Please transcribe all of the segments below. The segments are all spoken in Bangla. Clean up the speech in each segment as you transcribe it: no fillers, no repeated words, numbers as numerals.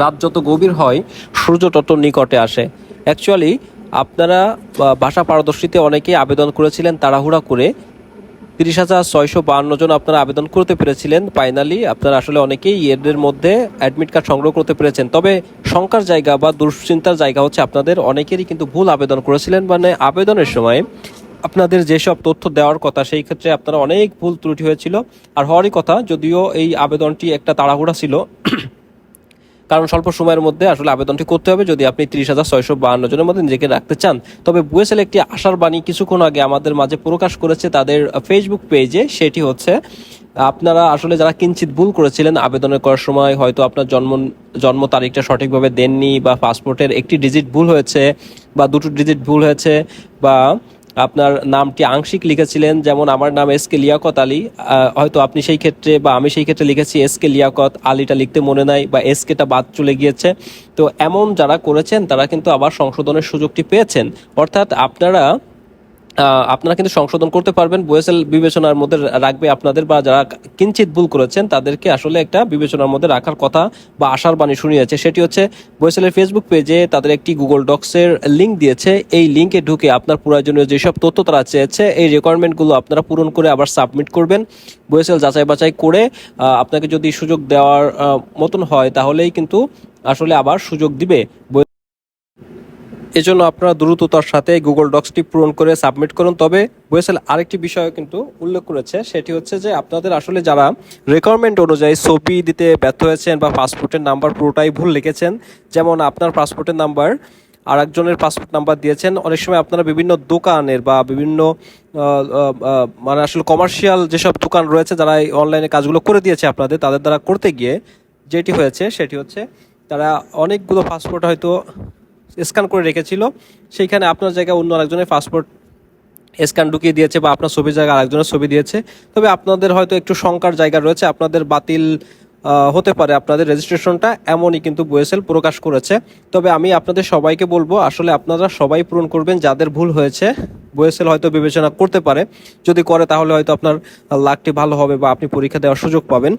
রাত যত গভীর হয় সূর্য তত নিকটে আসে। অ্যাকচুয়ালি আপনারা ভাষা পারদর্শীতে অনেকেই আবেদন করেছিলেন তাড়াহুড়া করে। 30,652 জন আপনারা আবেদন করতে পেরেছিলেন। ফাইনালি আপনারা আসলে অনেকেই এদের মধ্যে অ্যাডমিট কার্ড সংগ্রহ করতে পেরেছেন। তবে শঙ্কার জায়গা বা দুশ্চিন্তার জায়গা হচ্ছে আপনাদের অনেকেরই কিন্তু ভুল আবেদন করেছিলেন, মানে আবেদনের সময় আপনাদের যেসব তথ্য দেওয়ার কথা সেই ক্ষেত্রে আপনারা অনেক ভুল ত্রুটি হয়েছিল। আর হওয়ারই কথা, যদিও এই আবেদনটি একটা তাড়াহুড়া ছিল, কারণ স্বল্প সময়ের মধ্যে আসলে আবেদনটি করতে হবে যদি আপনি 30,652 জনের মধ্যে নিজেকে রাখতে চান। তবে বুয়েসেল একটি আশার বাণী কিছুক্ষণ আগে আমাদের মাঝে প্রকাশ করেছে তাদের ফেসবুক পেজে। সেটি হচ্ছে, আপনারা আসলে যারা কিঞ্চিত ভুল করেছিলেন আবেদনের করার সময়, হয়তো আপনার জন্ম তারিখটা সঠিকভাবে দেননি, বা পাসপোর্টের একটি ডিজিট ভুল হয়েছে, বা দুটো ডিজিট ভুল হয়েছে, বা আপনার নামটি আংশিক লিখেছিলেন, যেমন আমার নাম এস কে লিয়াকত আলী, হয়তো আপনি সেই ক্ষেত্রে বা আমি সেই ক্ষেত্রে লিখেছি এস কে লিয়াকত, আলীটা লিখতে মনে নাই বা এস কেটা বাদ চলে গিয়েছে। তো এমন যারা করেছেন তারা কিন্তু আবার সংশোধনের সুযোগটি পেয়েছেন। অর্থাৎ আপনারা কিন্তু সংশোধন করতে পারবেন। বুয়েসেল বিবেচনার মধ্যে রাখবে আপনাদের, বা যারা কিঞ্চিত ভুল করেছেন তাদেরকে আসলে একটা বিবেচনার মধ্যে রাখার কথা বা আশার বাণী শুনিয়েছে। সেটি হচ্ছে বুয়েসেলের ফেসবুক পেজে তাদের একটি গুগল ডক্সের লিঙ্ক দিয়েছে। এই লিঙ্কে ঢুকে আপনার প্রয়োজনীয় যেসব তথ্য তারা চেয়েছে এই রিকোয়ারমেন্টগুলো আপনারা পূরণ করে আবার সাবমিট করবেন। বুয়েসেল যাচাই বাছাই করে আপনাকে যদি সুযোগ দেওয়ার মতন হয় তাহলেই কিন্তু আসলে আবার সুযোগ দিবে। এজন্য আপনারা দ্রুততার সাথে গুগল ডক্সটি পূরণ করে সাবমিট করুন। তবে বুয়েসেল আরেকটি বিষয় কিন্তু উল্লেখ করেছে, সেটি হচ্ছে যে আপনাদের আসলে যারা রিকোয়ারমেন্ট অনুযায়ী ছবি দিতে ব্যর্থ হয়েছেন বা পাসপোর্টের নাম্বার পুরোটাই ভুল লিখেছেন, যেমন আপনার পাসপোর্টের নাম্বার আর একজনের পাসপোর্ট নাম্বার দিয়েছেন, অনেক সময় আপনারা বিভিন্ন দোকানের বা বিভিন্ন মানে আসলে কমার্শিয়াল যেসব দোকান রয়েছে যারা এই অনলাইনে কাজগুলো করে দিয়েছে আপনাদের, তাদের দ্বারা করতে গিয়ে যেটি হয়েছে সেটি হচ্ছে তারা অনেকগুলো পাসপোর্ট হয়তো স্ক্যান করে রেখেছিল, সেইখানে আপনার জায়গায় অন্য আরেকজনের পাসপোর্ট স্ক্যান ঢুকিয়ে দিয়েছে বা আপনার ছবির জায়গায় আরেকজনের ছবি দিয়েছে। তবে আপনাদের হয়তো একটু শঙ্কার জায়গা রয়েছে, আপনাদের বাতিল হতে পারে আপনাদের রেজিস্ট্রেশনটা, এমনই কিন্তু বুয়েসেল প্রকাশ করেছে। তবে আমি আপনাদের সবাইকে বলবো আসলে আপনারা সবাই পূরণ করবেন, যাদের ভুল হয়েছে বুয়েসেল হয়তো বিবেচনা করতে পারে, যদি করে তাহলে হয়তো আপনার লাকটি ভালো হবে বা আপনি পরীক্ষা দেওয়ার সুযোগ পাবেন।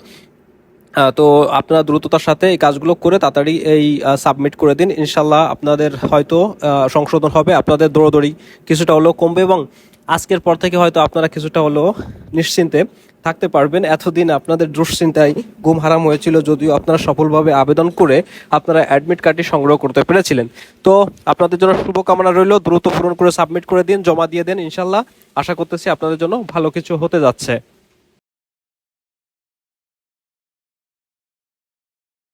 তো আপনারা দ্রুততার সাথে এই কাজগুলো করে তাড়াতাড়ি এই সাবমিট করে দিন, ইনশাল্লাহ আপনাদের হয়তো সংশোধন হবে, আপনাদের দৌড়দৌড়ি কিছুটা হলেও কমবে এবং আজকের পর থেকে হয়তো আপনারা কিছুটা হলেও নিশ্চিন্তে থাকতে পারবেন। এতদিন আপনাদের দুশ্চিন্তায় ঘুম হারাম হয়েছিল, যদিও আপনারা সফলভাবে আবেদন করে আপনারা অ্যাডমিট কার্ডটি সংগ্রহ করতে পেরেছিলেন। তো আপনাদের জন্য শুভকামনা রইল, দ্রুত পূরণ করে সাবমিট করে দিন, জমা দিয়ে দেন, ইনশাল্লাহ আশা করতেছি আপনাদের জন্য ভালো কিছু হতে যাচ্ছে।